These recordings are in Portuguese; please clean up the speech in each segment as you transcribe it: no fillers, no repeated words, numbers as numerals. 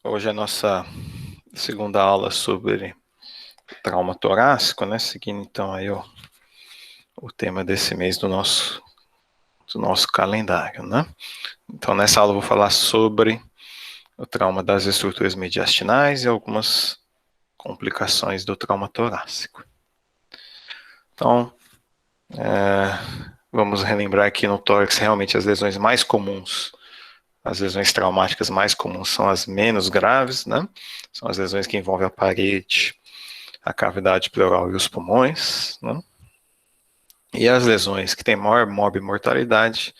Hoje é a nossa segunda aula sobre trauma torácico, né? Seguindo então aí o tema desse mês do nosso calendário, né? Então nessa aula eu vou falar sobre o trauma das estruturas mediastinais e algumas complicações do trauma torácico. Então, vamos relembrar aqui no tórax realmente as lesões mais comuns. As lesões traumáticas mais comuns são as menos graves, né? São as lesões que envolvem a parede, a cavidade pleural e os pulmões, né? E as lesões que têm maior morbimortalidade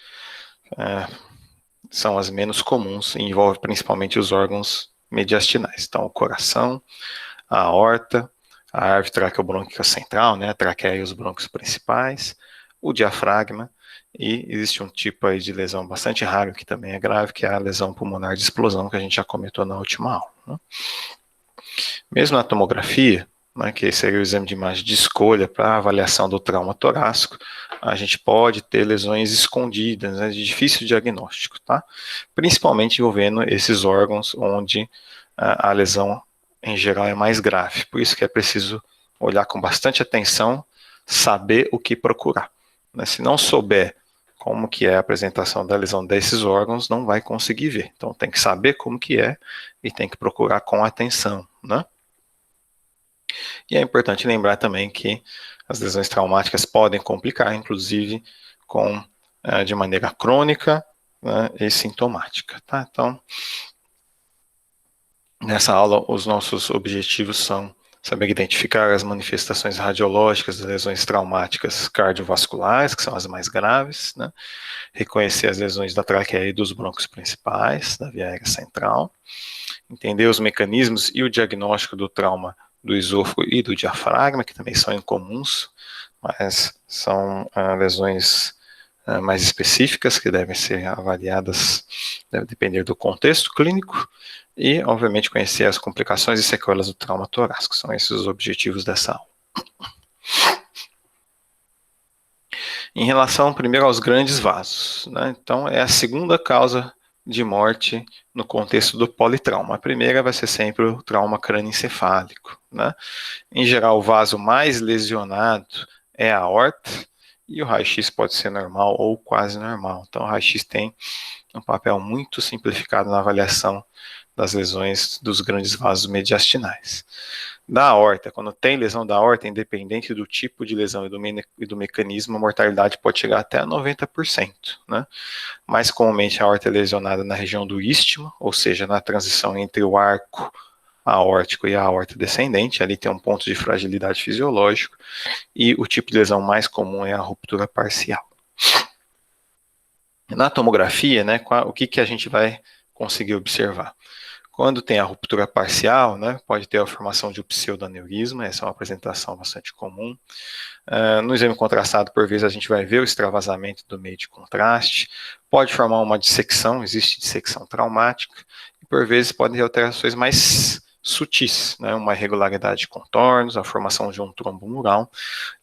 são as menos comuns e envolvem principalmente os órgãos mediastinais. Então, o coração, a aorta, a árvore traqueobrônquica central, né, a traqueia e os brônquios principais, o diafragma, e existe um tipo aí de lesão bastante raro, que também é grave, que é a lesão pulmonar de explosão, que a gente já comentou na última aula, né? Mesmo na tomografia, né, que seria o exame de imagem de escolha para avaliação do trauma torácico, a gente pode ter lesões escondidas, né, de difícil diagnóstico, tá? Principalmente envolvendo esses órgãos onde a lesão, em geral, é mais grave. Por isso que é preciso olhar com bastante atenção, saber o que procurar, né? Se não souber como que é a apresentação da lesão desses órgãos, não vai conseguir ver. Então tem que saber como que é e tem que procurar com atenção, né? E é importante lembrar também que as lesões traumáticas podem complicar, inclusive de maneira crônica, né, e sintomática. Tá? Então, nessa aula, os nossos objetivos são saber identificar as manifestações radiológicas das lesões traumáticas cardiovasculares, que são as mais graves, né? Reconhecer as lesões da traqueia e dos brônquios principais, da via aérea central, entender os mecanismos e o diagnóstico do trauma do esôfago e do diafragma, que também são incomuns, mas são lesões mais específicas que devem ser avaliadas, deve depender do contexto clínico, e, obviamente, conhecer as complicações e sequelas do trauma torácico. São esses os objetivos dessa aula. Em relação, primeiro, aos grandes vasos, né? Então, é a segunda causa de morte no contexto do politrauma. A primeira vai ser sempre o trauma crânioencefálico, né? Em geral, o vaso mais lesionado é a aorta, e o raio-x pode ser normal ou quase normal. Então, o raio-x tem um papel muito simplificado na avaliação das lesões dos grandes vasos mediastinais. Da aorta, quando tem lesão da aorta, independente do tipo de lesão e do mecanismo, a mortalidade pode chegar até 90%, né? Mais comumente a aorta é lesionada na região do istmo, ou seja, na transição entre o arco aórtico e a aorta descendente, ali tem um ponto de fragilidade fisiológico, e o tipo de lesão mais comum é a ruptura parcial. Na tomografia, né, o que a gente vai conseguir observar? Quando tem a ruptura parcial, né, pode ter a formação de um pseudoaneurisma, essa é uma apresentação bastante comum. No exame contrastado, por vezes, a gente vai ver o extravasamento do meio de contraste, pode formar uma dissecção, existe dissecção traumática, e por vezes podem ter alterações mais sutis, né, uma irregularidade de contornos, a formação de um trombo mural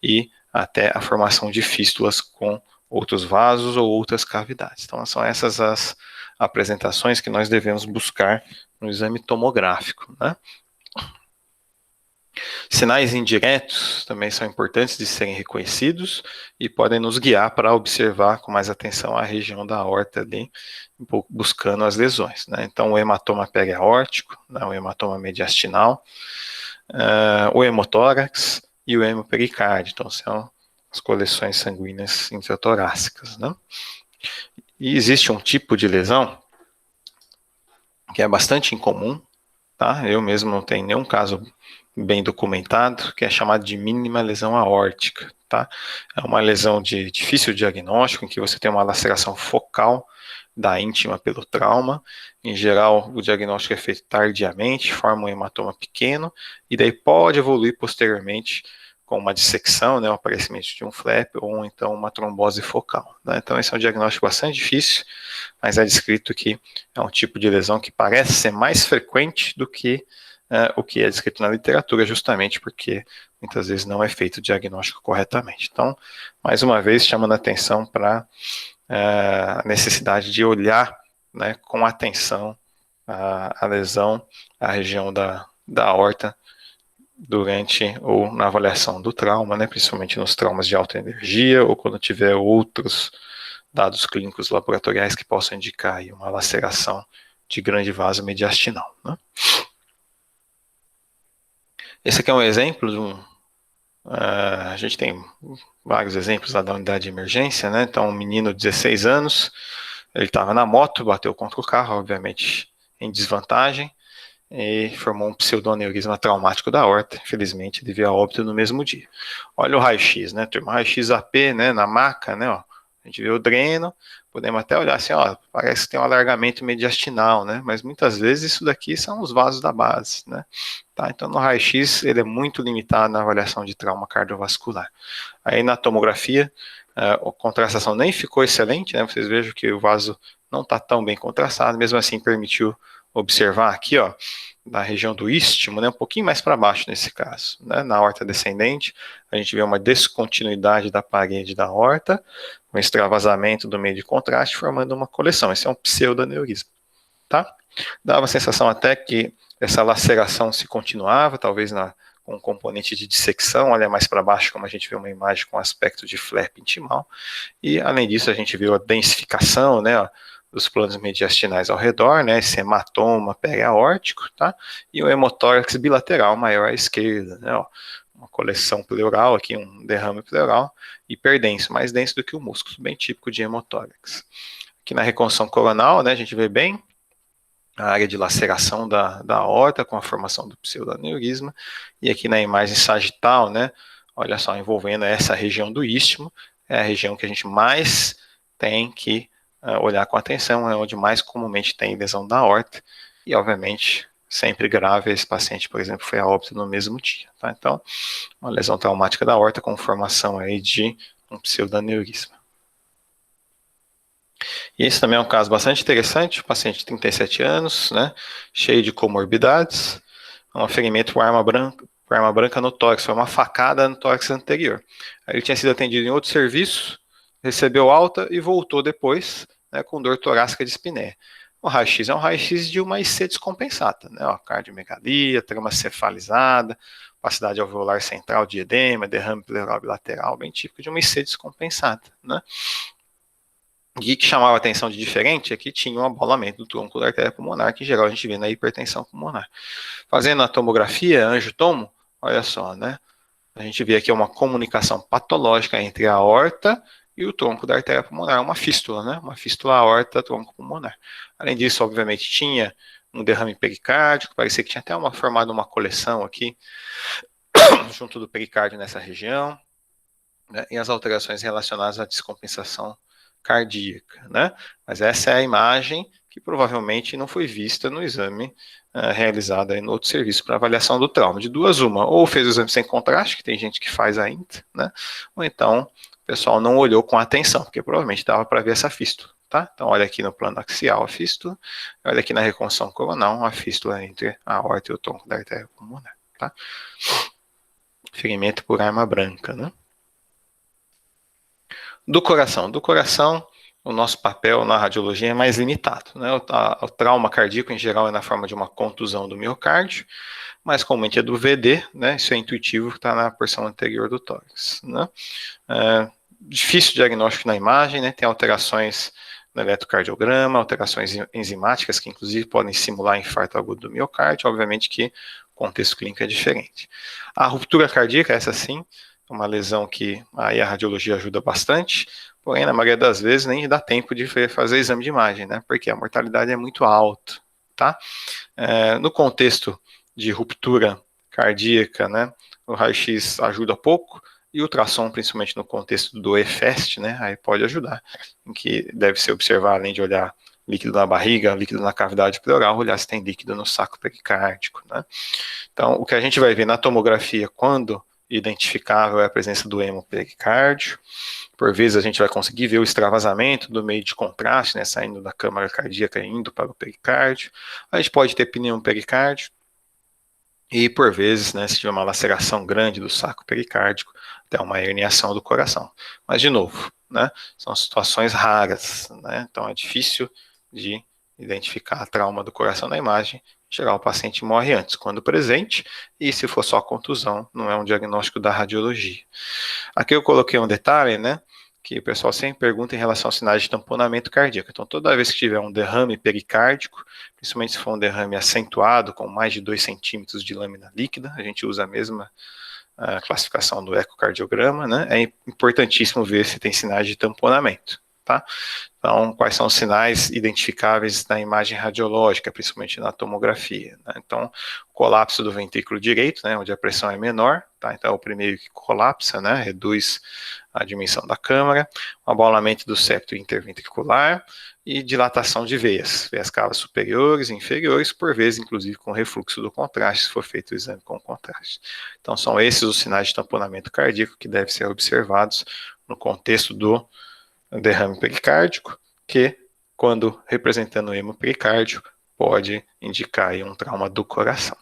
e até a formação de fístulas com outros vasos ou outras cavidades. Então, são essas as apresentações que nós devemos buscar no exame tomográfico, né? Sinais indiretos também são importantes de serem reconhecidos e podem nos guiar para observar com mais atenção a região da aorta ali, buscando as lesões, né? Então, o hematoma periaórtico, né, o hematoma mediastinal, o hemotórax e o hemopericárdio. Então, são as coleções sanguíneas intratorácicas, né? E existe um tipo de lesão que é bastante incomum, tá? Eu mesmo não tenho nenhum caso bem documentado, que é chamado de mínima lesão aórtica, tá? É uma lesão de difícil diagnóstico, em que você tem uma laceração focal da íntima pelo trauma. Em geral, o diagnóstico é feito tardiamente, forma um hematoma pequeno, e daí pode evoluir posteriormente com uma dissecção, né, o aparecimento de um flap, ou então uma trombose focal, né? Então esse é um diagnóstico bastante difícil, mas é descrito que é um tipo de lesão que parece ser mais frequente do que o que é descrito na literatura, justamente porque muitas vezes não é feito o diagnóstico corretamente. Então, mais uma vez, chamando a atenção para a necessidade de olhar, né, com atenção a lesão, a região da aorta, durante ou na avaliação do trauma, né, principalmente nos traumas de alta energia ou quando tiver outros dados clínicos laboratoriais que possam indicar aí uma laceração de grande vaso mediastinal. Né? Esse aqui é um exemplo de a gente tem vários exemplos lá da unidade de emergência, né? Então, um menino de 16 anos, ele estava na moto, bateu contra o carro, obviamente em desvantagem, e formou um pseudoneurisma traumático da aorta. Infelizmente, ele veio a óbito no mesmo dia. Olha o raio-x, né, turma? Raio-x AP, né, na maca, né, ó. A gente vê o dreno, podemos até olhar assim, ó, parece que tem um alargamento mediastinal, né, mas muitas vezes isso daqui são os vasos da base, né. Tá, então, no raio-x, ele é muito limitado na avaliação de trauma cardiovascular. Aí, na tomografia, a contrastação nem ficou excelente, né, vocês vejam que o vaso não está tão bem contrastado, mesmo assim permitiu observar aqui, ó, na região do istmo, né, um pouquinho mais para baixo nesse caso, né, na aorta descendente, a gente vê uma descontinuidade da parede da aorta, um extravasamento do meio de contraste, formando uma coleção. Esse é um pseudoneurisma, tá? Dava a sensação até que essa laceração se continuava, talvez com um componente de dissecção, olha mais para baixo como a gente vê uma imagem com aspecto de flap intimal, e além disso a gente viu a densificação, né, ó, dos planos mediastinais ao redor, né, esse hematoma periaórtico, tá? E o hemotórax bilateral maior à esquerda, né, ó, uma coleção pleural aqui, um derrame pleural, hiperdenso, mais denso do que o músculo, bem típico de hemotórax. Aqui na reconstrução coronal, né, a gente vê bem a área de laceração da aorta com a formação do pseudoneurisma, e aqui na imagem sagital, né, olha só, envolvendo essa região do istmo, é a região que a gente mais tem que olhar com atenção, é onde mais comumente tem lesão da aorta, e obviamente sempre grave, esse paciente, por exemplo, foi a óbito no mesmo dia, tá? Então, uma lesão traumática da aorta com formação aí de um pseudoneurisma. E esse também é um caso bastante interessante, paciente de 37 anos, né, cheio de comorbidades, um ferimento por arma branca no tórax, foi uma facada no tórax anterior. Ele tinha sido atendido em outro serviço, recebeu alta e voltou depois, né, com dor torácica de espinéia. O raio-x é um raio-x de uma IC descompensada, né, ó, cardiomegalia, trama cefalizada, opacidade alveolar central de edema, derrame pleural bilateral, bem típico de uma IC descompensada, né. O que chamava a atenção de diferente é que tinha um abolamento do tronco da artéria pulmonar, que em geral a gente vê na hipertensão pulmonar. Fazendo a tomografia, anjo-tomo, olha só, né? A gente vê aqui uma comunicação patológica entre a aorta e o tronco da artéria pulmonar, uma fístula, né? Uma fístula aorta-tronco pulmonar. Além disso, obviamente, tinha um derrame pericárdico, parecia que tinha até formado uma coleção aqui, junto do pericárdio nessa região, né? E as alterações relacionadas à descompensação cardíaca, né? Mas essa é a imagem que provavelmente não foi vista no exame realizado aí no outro serviço para avaliação do trauma. De duas, uma, ou fez o exame sem contraste, que tem gente que faz ainda, né? Ou então o pessoal não olhou com atenção, porque provavelmente dava para ver essa fístula, tá? Então olha aqui no plano axial a fístula, olha aqui na reconstrução coronal a fístula entre a aorta e o tronco da artéria pulmonar, tá? Ferimento por arma branca, né? Do coração, o nosso papel na radiologia é mais limitado, né? O trauma cardíaco, em geral, é na forma de uma contusão do miocárdio, mas comumente é do VD, né? Isso é intuitivo, que está na porção anterior do tórax, né? Difícil diagnóstico na imagem, né? Tem alterações no eletrocardiograma, alterações enzimáticas, que inclusive podem simular infarto agudo do miocárdio, obviamente que o contexto clínico é diferente. A ruptura cardíaca, essa sim, uma lesão que aí a radiologia ajuda bastante, porém, na maioria das vezes, nem dá tempo de fazer exame de imagem, né? Porque a mortalidade é muito alta, tá? No contexto de ruptura cardíaca, né? O raio-x ajuda pouco, e o ultrassom, principalmente no contexto do EFEST, né? Aí pode ajudar, em que deve ser observar, além de olhar líquido na barriga, líquido na cavidade pleural, olhar se tem líquido no saco pericárdico, né? Então, o que a gente vai ver na tomografia quando identificável é a presença do hemopericárdio. Por vezes a gente vai conseguir ver o extravasamento do meio de contraste, né, saindo da câmara cardíaca e indo para o pericárdio. A gente pode ter pneumopericárdio e, por vezes, né, se tiver uma laceração grande do saco pericárdico, até uma herniação do coração. Mas, de novo, né, são situações raras, né, então é difícil de identificar a trauma do coração na imagem, em geral o paciente morre antes, quando presente, e se for só contusão, não é um diagnóstico da radiologia. Aqui eu coloquei um detalhe, né, que o pessoal sempre pergunta em relação aos sinais de tamponamento cardíaco. Então, toda vez que tiver um derrame pericárdico, principalmente se for um derrame acentuado, com mais de 2 centímetros de lâmina líquida, a gente usa a mesma classificação do ecocardiograma, né, é importantíssimo ver se tem sinais de tamponamento, tá? Então, quais são os sinais identificáveis na imagem radiológica, principalmente na tomografia, né? Então, colapso do ventrículo direito, né, onde a pressão é menor, tá? Então, é o primeiro que colapsa, né, reduz a dimensão da câmara, o abalamento do septo interventricular e dilatação de veias cavas superiores e inferiores, por vezes, inclusive, com refluxo do contraste, se for feito o exame com contraste. Então, são esses os sinais de tamponamento cardíaco que devem ser observados no contexto do derrame pericárdico, que, quando representando o hemopericárdio, pode indicar aí um trauma do coração.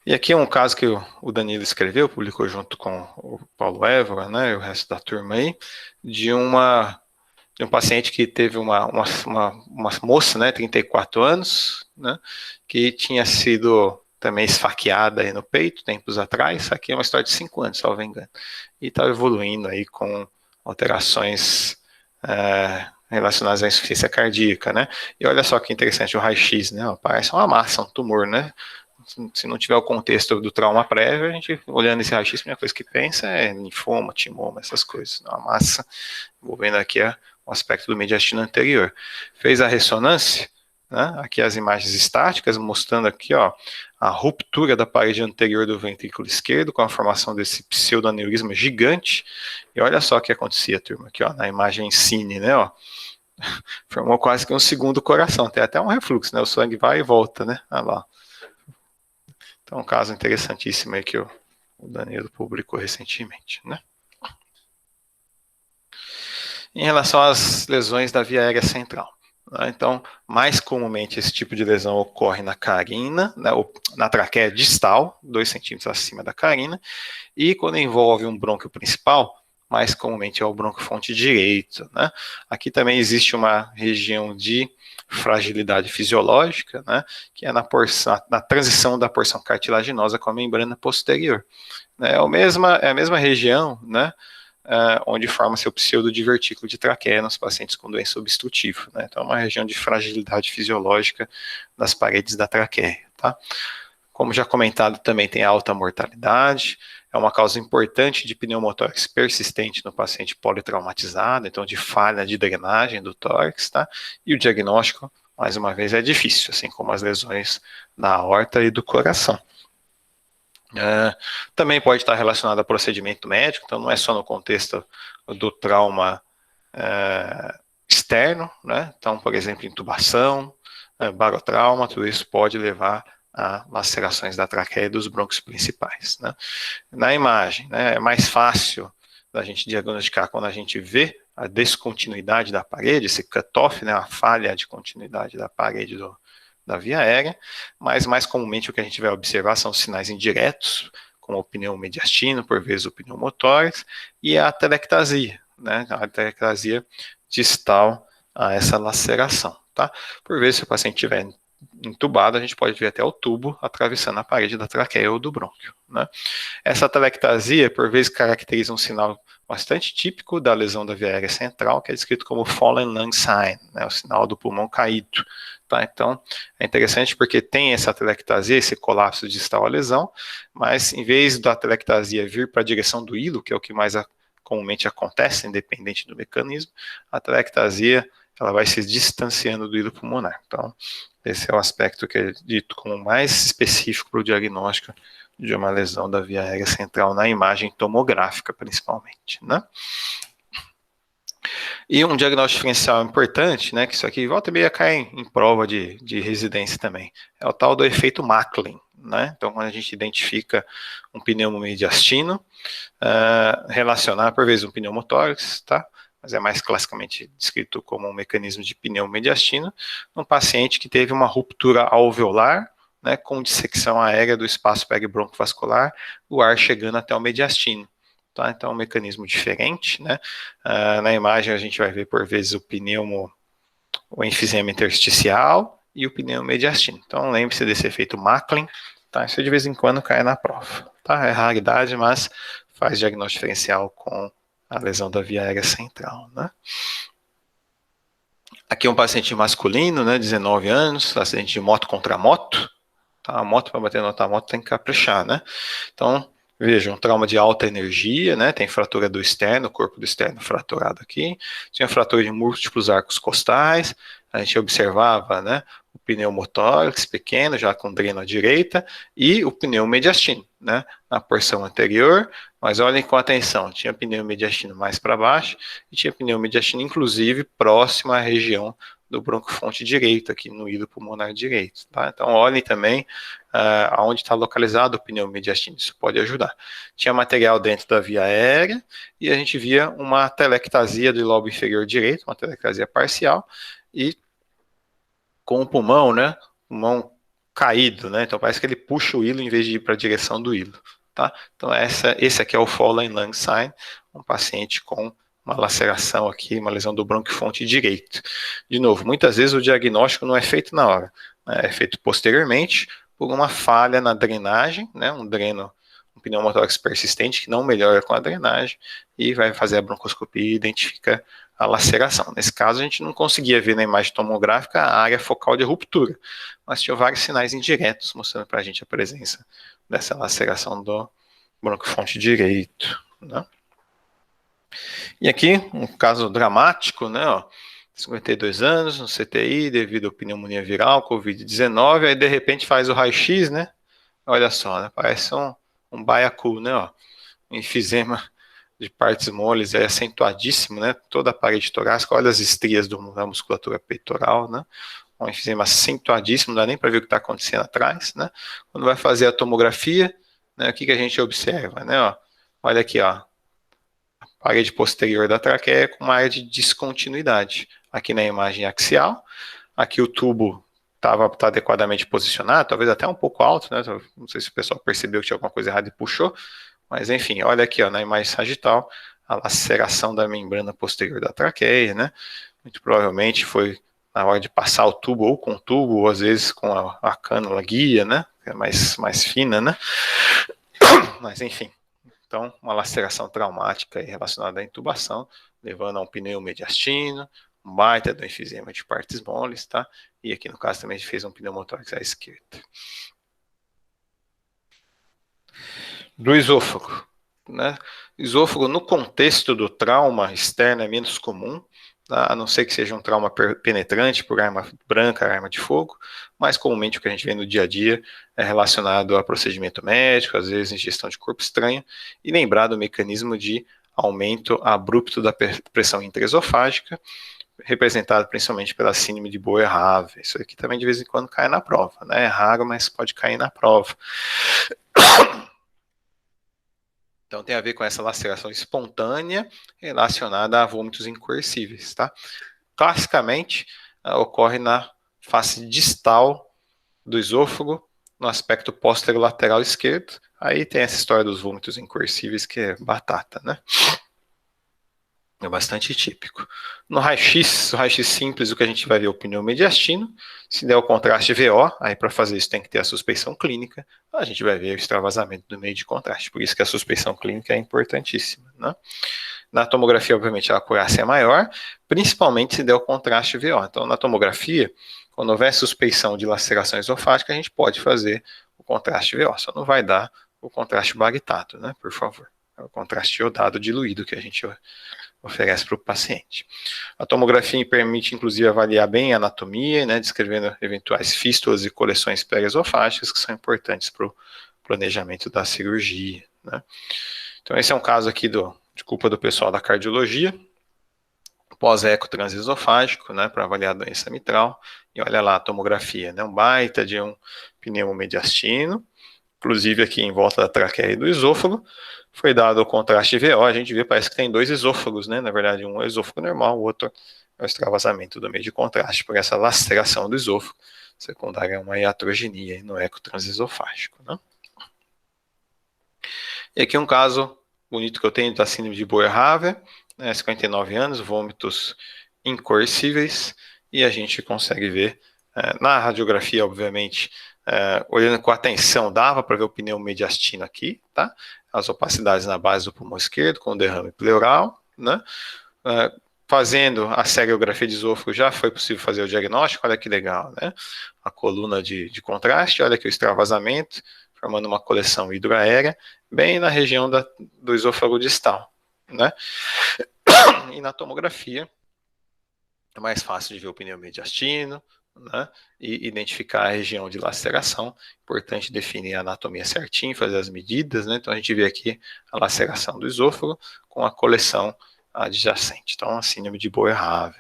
E aqui é um caso que o Danilo escreveu, publicou junto com o Paulo Évora, né, e o resto da turma aí, de um paciente que teve uma moça, né, 34 anos, né, que tinha sido também esfaqueada aí no peito, tempos atrás. Isso aqui é uma história de 5 anos, salvo engano. E estava evoluindo aí com alterações relacionadas à insuficiência cardíaca, né? E olha só que interessante o raio-x, né? Parece uma massa, um tumor, né? Se não tiver o contexto do trauma prévio, a gente, olhando esse raio-x, a primeira coisa que pensa é linfoma, timoma, essas coisas. Uma massa, vou vendo aqui o aspecto do mediastino anterior. Fez a ressonância, né? Aqui as imagens estáticas, mostrando aqui, ó, a ruptura da parede anterior do ventrículo esquerdo, com a formação desse pseudoaneurisma gigante. E olha só o que acontecia, turma, aqui, ó, na imagem cine, né, ó. Formou quase que um segundo coração, tem até um refluxo, né? O sangue vai e volta, né? Olha lá. Então, um caso interessantíssimo aí que o Danilo publicou recentemente, né? Em relação às lesões da via aérea central, né? Então, mais comumente esse tipo de lesão ocorre na carina, né, na traqueia distal, 2 centímetros acima da carina, e quando envolve um brônquio principal, mais comumente é o bronquiofonte direito, né? Aqui também existe uma região de fragilidade fisiológica, né, que é na transição da porção cartilaginosa com a membrana posterior. É a mesma região, né, onde forma-se o pseudodivertículo de traqueia nos pacientes com doença obstrutiva, né? Então é uma região de fragilidade fisiológica das paredes da traqueia, tá? Como já comentado, também tem alta mortalidade, é uma causa importante de pneumotórax persistente no paciente politraumatizado, então de falha de drenagem do tórax, tá? E o diagnóstico, mais uma vez, é difícil, assim como as lesões da aorta e do coração. Também pode estar relacionado a procedimento médico, então não é só no contexto do trauma externo, né? Então, por exemplo, intubação, barotrauma, tudo isso pode levar a lacerações da traqueia e dos brônquios principais, né? Na imagem, né, é mais fácil da gente diagnosticar quando a gente vê a descontinuidade da parede, esse cutoff, né, a falha de continuidade da parede da via aérea, mas mais comumente o que a gente vai observar são os sinais indiretos, como o pneumomediastino, por vezes o pneumotórax, e a atelectasia, né, a atelectasia distal a essa laceração, tá? Por vezes, se o paciente estiver entubado, a gente pode ver até o tubo atravessando a parede da traqueia ou do brônquio, né? Essa atelectasia, por vezes, caracteriza um sinal bastante típico da lesão da via aérea central, que é descrito como fallen lung sign, né, o sinal do pulmão caído. Tá? Então, é interessante porque tem essa atelectasia, esse colapso distal à lesão, mas em vez da atelectasia vir para a direção do hilo, que é o que mais comumente acontece, independente do mecanismo, a atelectasia ela vai se distanciando do hilo pulmonar. Então, esse é o aspecto que é dito como mais específico para o diagnóstico de uma lesão da via aérea central na imagem tomográfica, principalmente, né? E um diagnóstico diferencial importante, né, que isso aqui volta e meia cai em prova de residência também, é o tal do efeito Macklin, né? Então, quando a gente identifica um pneumomediastino, relacionar por vezes um pneumotórax, tá? Mas é mais classicamente descrito como um mecanismo de pneumomediastino, num paciente que teve uma ruptura alveolar, né, com dissecção aérea do espaço peribroncovascular, o ar chegando até o mediastino. Tá? Então, é um mecanismo diferente, né? Na imagem a gente vai ver por vezes o pneumo o enfisema intersticial e o pneumomediastino. Então, lembre-se desse efeito Macklin, tá? Isso de vez em quando cai na prova, tá? É raridade, mas faz diagnóstico diferencial com a lesão da via aérea central, né? Aqui é um paciente masculino, né, 19 anos, acidente de moto contra moto. Tá? A moto, para bater na outra moto, tem que caprichar, né? Então, veja, um trauma de alta energia, né? Tem fratura do externo, o corpo do externo fraturado aqui. Tinha fratura de múltiplos arcos costais. A gente observava, né? O pneumotórax pequeno, já com dreno à direita, e o pneumomediastino, né? Na porção anterior, mas olhem com atenção, tinha pneumomediastino mais para baixo e tinha pneumomediastino, inclusive, próximo à região do broncofonte direito, aqui no hilo pulmonar direito, tá? Então, olhem também aonde está localizado o pneumomediastino, isso pode ajudar. Tinha material dentro da via aérea e a gente via uma telectasia do lobo inferior direito, uma telectasia parcial, e com o pulmão, né? Pulmão caído, né? Então parece que ele puxa o hilo em vez de ir para a direção do hilo, tá? Então esse aqui é o Fallen Lung Sign, um paciente com uma laceração aqui, uma lesão do bronquifonte direito. De novo, muitas vezes o diagnóstico não é feito na hora, né? É feito posteriormente por uma falha na drenagem, né? Um pneumotórax persistente que não melhora com a drenagem e vai fazer a broncoscopia e identifica a laceração. Nesse caso, a gente não conseguia ver na imagem tomográfica a área focal de ruptura, mas tinha vários sinais indiretos mostrando para a gente a presença dessa laceração do bronquifonte direito, né? E aqui, um caso dramático, né, ó, 52 anos, no CTI, devido a pneumonia viral, Covid-19, aí de repente faz o raio-x, né, olha só, né, parece um baiacu, né, ó, um enfisema de partes moles é acentuadíssimo, né, toda a parede torácica, olha as estrias da musculatura peitoral, né, um enfisema acentuadíssimo, não dá nem para ver o que está acontecendo atrás, né, quando vai fazer a tomografia, né, o que a gente observa, né, ó, olha aqui, ó, parede posterior da traqueia com uma área de descontinuidade. Aqui na imagem axial, aqui o tubo tá adequadamente posicionado, talvez até um pouco alto, né? Não sei se o pessoal percebeu que tinha alguma coisa errada e puxou, mas enfim, olha aqui, ó, na imagem sagital, a laceração da membrana posterior da traqueia, né? Muito provavelmente foi na hora de passar o tubo, ou com o tubo, ou às vezes com a cânula guia, né? Que é mais fina, né? Mas enfim. Então, uma laceração traumática relacionada à intubação, levando a um pneumomediastino, um baita do enfisema de partes moles, tá? E aqui no caso também a gente fez um pneumotórax à esquerda. Do esôfago, né? Esôfago, no contexto do trauma externo, é menos comum, tá? A não ser que seja um trauma penetrante por arma branca, arma de fogo, mas comumente o que a gente vê no dia a dia é relacionado a procedimento médico, às vezes ingestão de corpo estranho, e lembrar do mecanismo de aumento abrupto da pressão intraesofágica, representado principalmente pela síndrome de Boer-Haave. Isso aqui também de vez em quando cai na prova, né? É raro, mas pode cair na prova. Então tem a ver com essa laceração espontânea relacionada a vômitos incoercíveis, tá? Classicamente, ocorre na face distal do esôfago, no aspecto posterolateral esquerdo. Aí tem essa história dos vômitos incoercíveis, que é batata, né? É bastante típico. No raio-x, o raio-x simples, o que a gente vai ver é o pneumomediastino. Se der o contraste VO, aí para fazer isso tem que ter a suspeição clínica. A gente vai ver o extravasamento do meio de contraste. Por isso que a suspeição clínica é importantíssima, né? Na tomografia, obviamente, a acurácia é maior, principalmente se der o contraste VO. Então, na tomografia, quando houver suspeição de laceração esofágica, a gente pode fazer o contraste VO. Só não vai dar o contraste baritato, né? Por favor. É o contraste iodado diluído que a gente oferece para o paciente. A tomografia permite, inclusive, avaliar bem a anatomia, né, descrevendo eventuais fístulas e coleções periesofágicas que são importantes para o planejamento da cirurgia, né. Então, esse é um caso aqui de culpa do pessoal da cardiologia, pós-eco transesofágico, né, para avaliar a doença mitral, e olha lá a tomografia, né, um baita de um pneumomediastino, inclusive aqui em volta da traqueia e do esôfago, foi dado o contraste VO, a gente vê, parece que tem dois esôfagos, né? Na verdade, um é o esôfago normal, o outro é o extravasamento do meio de contraste, por essa laceração do esôfago, secundária a uma iatrogenia no eco transesofágico, né? E aqui um caso bonito que eu tenho da síndrome de Boer-Haave, né, 59 anos, vômitos incoercíveis, e a gente consegue ver, na radiografia, obviamente, olhando com atenção, dava para ver o pneu mediastino aqui, tá? As opacidades na base do pulmão esquerdo, com derrame pleural, né? Fazendo a seriografia de esôfago, já foi possível fazer o diagnóstico, olha que legal, né? A coluna de contraste, olha aqui o extravasamento, formando uma coleção hidroaérea, bem na região do esôfago distal, né? E na tomografia, é mais fácil de ver o pneu mediastino, né, e identificar a região de laceração. Importante definir a anatomia certinho, fazer as medidas, né? Então a gente vê aqui a laceração do esôfago com a coleção adjacente. Então, a síndrome de Boerhaave.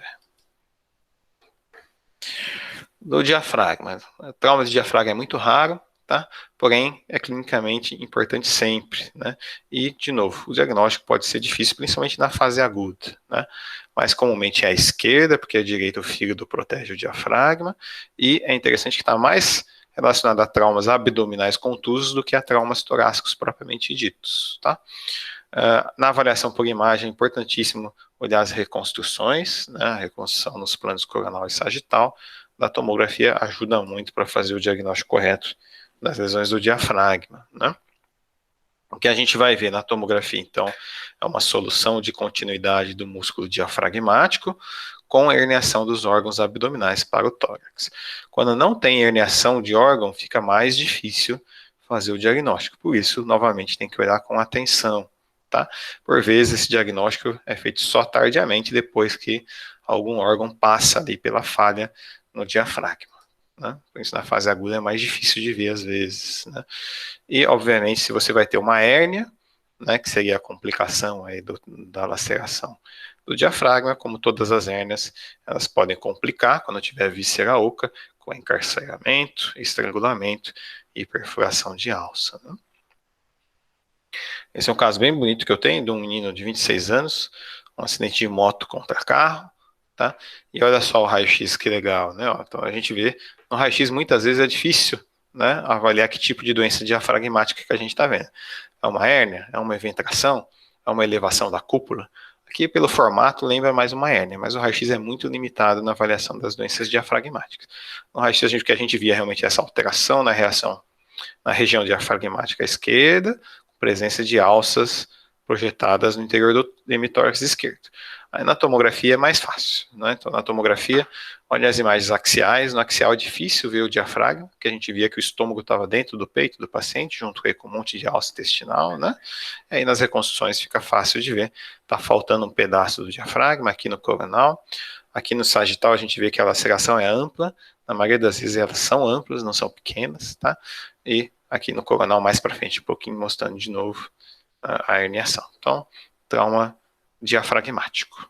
Do diafragma. Trauma de diafragma é muito raro, tá? Porém, é clinicamente importante sempre, né? E, de novo, o diagnóstico pode ser difícil, principalmente na fase aguda, né? Mas comumente é a esquerda, porque a direita o fígado protege o diafragma, e é interessante que está mais relacionado a traumas abdominais contusos do que a traumas torácicos propriamente ditos, tá? Na avaliação por imagem, é importantíssimo olhar as reconstruções, né? A reconstrução nos planos coronal e sagital da tomografia ajuda muito para fazer o diagnóstico correto das lesões do diafragma, né? O que a gente vai ver na tomografia, então, é uma solução de continuidade do músculo diafragmático com a herniação dos órgãos abdominais para o tórax. Quando não tem herniação de órgão, fica mais difícil fazer o diagnóstico. Por isso, novamente, tem que olhar com atenção, tá? Por vezes, esse diagnóstico é feito só tardiamente, depois que algum órgão passa ali pela falha no diafragma, né? Por isso, na fase aguda é mais difícil de ver às vezes, né? E, obviamente, se você vai ter uma hérnia, né, que seria a complicação aí da laceração do diafragma, como todas as hérnias, elas podem complicar quando tiver víscera oca, com encarceramento, estrangulamento e perfuração de alça, né? Esse é um caso bem bonito que eu tenho, de um menino de 26 anos, um acidente de moto contra carro, tá? E olha só o raio-x, que legal, né? Então a gente vê, no raio-x muitas vezes é difícil, né, avaliar que tipo de doença diafragmática que a gente está vendo. É uma hérnia? É uma eventração? É uma elevação da cúpula? Aqui, pelo formato, lembra mais uma hérnia, mas o raio-x é muito limitado na avaliação das doenças diafragmáticas. No raio-x, o que a gente via realmente essa alteração na reação na região diafragmática esquerda, presença de alças projetadas no interior do hemitórax esquerdo. Aí na tomografia é mais fácil, né? Então na tomografia, olha as imagens axiais, no axial é difícil ver o diafragma, que a gente via que o estômago estava dentro do peito do paciente, junto com um monte de alça intestinal, né? Aí nas reconstruções fica fácil de ver, tá faltando um pedaço do diafragma aqui no coronal. Aqui no sagital a gente vê que a laceração é ampla, na maioria das vezes elas são amplas, não são pequenas, tá? E aqui no coronal mais para frente um pouquinho, mostrando de novo a herniação. Então, trauma diafragmático.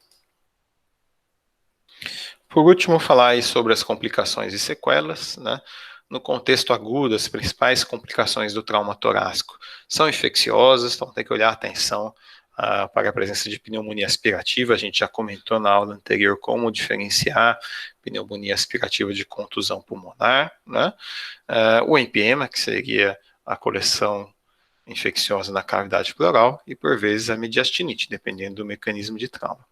Por último, falar aí sobre as complicações e sequelas, né? No contexto agudo, as principais complicações do trauma torácico são infecciosas, então tem que olhar atenção para a presença de pneumonia aspirativa. A gente já comentou na aula anterior como diferenciar pneumonia aspirativa de contusão pulmonar, né? O empiema, que seria a coleção infecciosa na cavidade pleural, e por vezes a mediastinite, dependendo do mecanismo de trauma.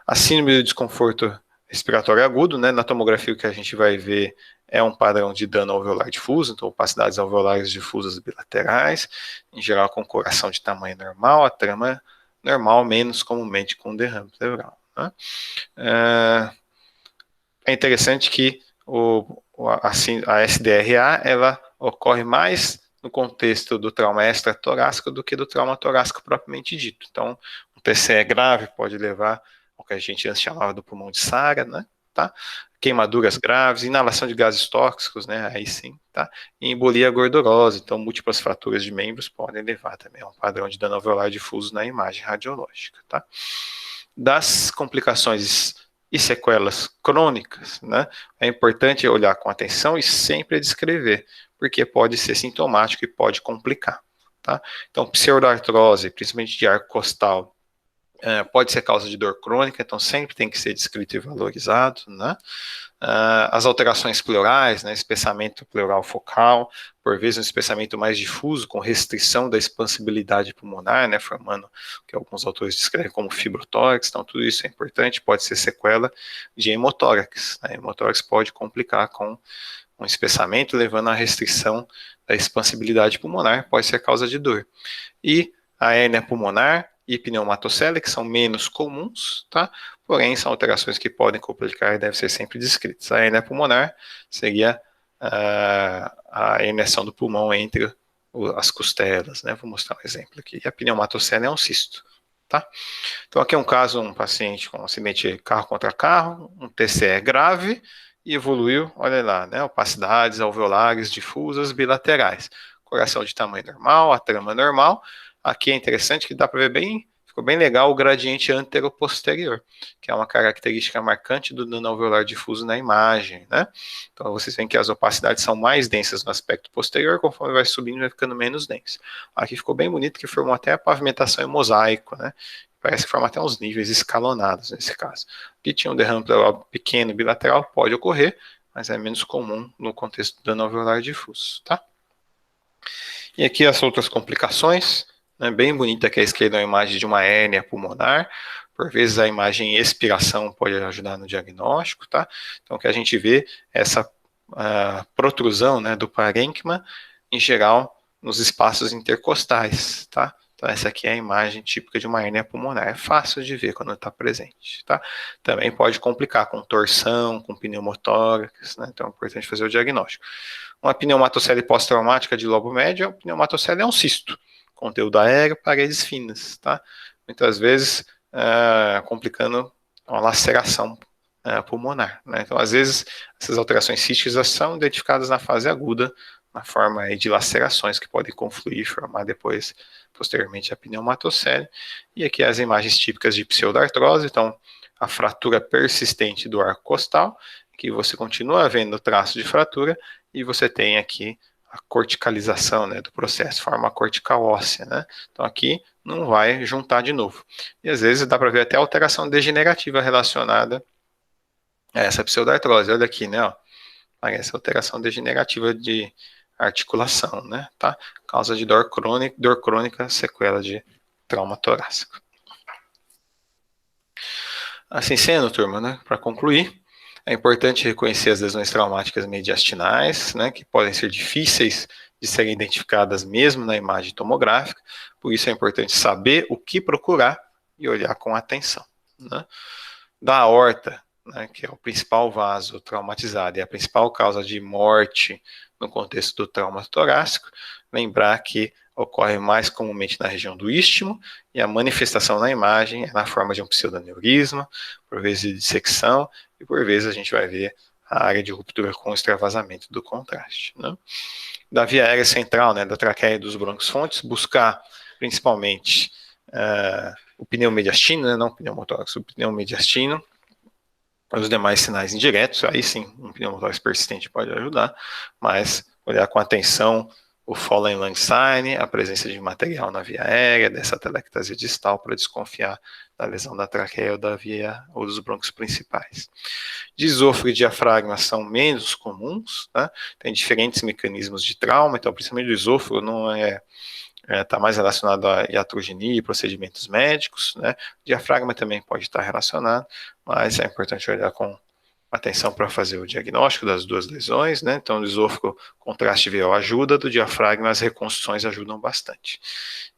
A síndrome do desconforto respiratório agudo, né? Na tomografia o que a gente vai ver é um padrão de dano alveolar difuso, então opacidades alveolares difusas bilaterais, em geral com coração de tamanho normal, a trama normal, menos comumente com derrame pleural, né? É interessante que a SDRA ela ocorre mais no contexto do trauma extratorácico do que do trauma torácico propriamente dito. Então, um TCE grave pode levar ao que a gente antes chamava do pulmão de Sara, né? Tá? Queimaduras graves, inalação de gases tóxicos, né? Aí sim, tá? E embolia gordurosa, então múltiplas fraturas de membros podem levar também a um padrão de dano alveolar difuso na imagem radiológica, tá? Das complicações e sequelas crônicas, né? É importante olhar com atenção e sempre descrever, porque pode ser sintomático e pode complicar, tá? Então, pseudoartrose, principalmente de arco costal, Pode ser causa de dor crônica, então sempre tem que ser descrito e valorizado, né? As alterações pleurais, né, espessamento pleural focal, por vezes um espessamento mais difuso, com restrição da expansibilidade pulmonar, né, formando o que alguns autores descrevem como fibrotórax, então tudo isso é importante, pode ser sequela de hemotórax, né, hemotórax pode complicar com um espessamento, levando à restrição da expansibilidade pulmonar, pode ser causa de dor. E a hérnia pulmonar e pneumatocele, que são menos comuns, tá? Porém, são alterações que podem complicar e devem ser sempre descritas. A hérnia pulmonar seria a herniação do pulmão entre as costelas, né? Vou mostrar um exemplo aqui. E a pneumatocele é um cisto, tá? Então, aqui é um caso, um paciente com um acidente carro contra carro, um TCE grave, e evoluiu, olha lá, né? Opacidades alveolares difusas bilaterais. Coração de tamanho normal, a trama normal. Aqui é interessante que dá para ver bem, ficou bem legal o gradiente antero-posterior, que é uma característica marcante do dano alveolar difuso na imagem, né? Então vocês veem que as opacidades são mais densas no aspecto posterior, conforme vai subindo vai ficando menos denso. Aqui ficou bem bonito que formou até a pavimentação em mosaico, né? Parece que forma até uns níveis escalonados nesse caso. Aqui tinha um derrame pleural pequeno bilateral, pode ocorrer, mas é menos comum no contexto do dano alveolar difuso, tá? E aqui as outras complicações, né, bem bonita aqui à esquerda, é uma imagem de uma hérnia pulmonar. Por vezes a imagem em expiração pode ajudar no diagnóstico, tá? Então o que a gente vê é essa protrusão, né, do parênquima, em geral, nos espaços intercostais, tá? Então essa aqui é a imagem típica de uma hérnia pulmonar. É fácil de ver quando está presente, tá? Também pode complicar com torção, com pneumotórax, né? Então é importante fazer o diagnóstico. Uma pneumatocele pós-traumática de lobo médio, a pneumatocele é um cisto, conteúdo aéreo, paredes finas, tá? Muitas vezes complicando uma laceração pulmonar, né? Então, às vezes, essas alterações císticas são identificadas na fase aguda, na forma aí de lacerações que podem confluir e formar depois, posteriormente, a pneumatocele. E aqui as imagens típicas de pseudartrose, então, a fratura persistente do arco costal, que você continua vendo o traço de fratura, e você tem aqui a corticalização, né, do processo, forma cortical óssea, né? Então aqui não vai juntar de novo. E às vezes dá para ver até alteração degenerativa relacionada a essa pseudartrose. Olha aqui, né, ó, parece alteração degenerativa de articulação, né, tá? Causa de dor crônica, sequela de trauma torácico. Assim sendo, turma, né, para concluir, é importante reconhecer as lesões traumáticas mediastinais, né, que podem ser difíceis de serem identificadas mesmo na imagem tomográfica, por isso é importante saber o que procurar e olhar com atenção, né. Da aorta, né, que é o principal vaso traumatizado e a principal causa de morte no contexto do trauma torácico, lembrar que ocorre mais comumente na região do istmo e a manifestação na imagem é na forma de um pseudoneurisma, por vezes de dissecção e por vezes a gente vai ver a área de ruptura com extravasamento do contraste, né? Da via aérea central, né, da traqueia e dos brônquios fontes, buscar principalmente o pneu mediastino, né, não o pneumotórax, o pneu mediastino, os demais sinais indiretos, aí sim, um pneumotórax persistente pode ajudar, mas olhar com atenção o Fallen Lung Sign, a presença de material na via aérea, dessa telectasia distal, para desconfiar da lesão da traqueia ou da via ou dos brônquios principais. De esôfago e diafragma são menos comuns, tá? Tem diferentes mecanismos de trauma, então principalmente o esôfago não está mais relacionado à iatrogenia e procedimentos médicos, né? O diafragma também pode estar relacionado, mas é importante olhar com atenção para fazer o diagnóstico das duas lesões, né? Então, o esôfago, contraste VO ajuda, do diafragma as reconstruções ajudam bastante.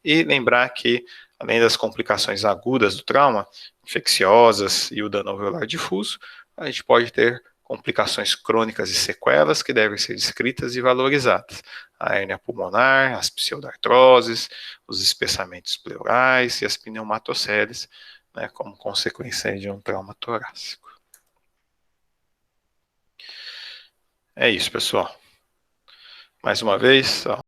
E lembrar que, além das complicações agudas do trauma, infecciosas e o dano alveolar difuso, a gente pode ter complicações crônicas e sequelas que devem ser descritas e valorizadas. A hérnia pulmonar, as pseudartroses, os espessamentos pleurais e as pneumatoceles, né, como consequência de um trauma torácico. É isso, pessoal. Mais uma vez, ó.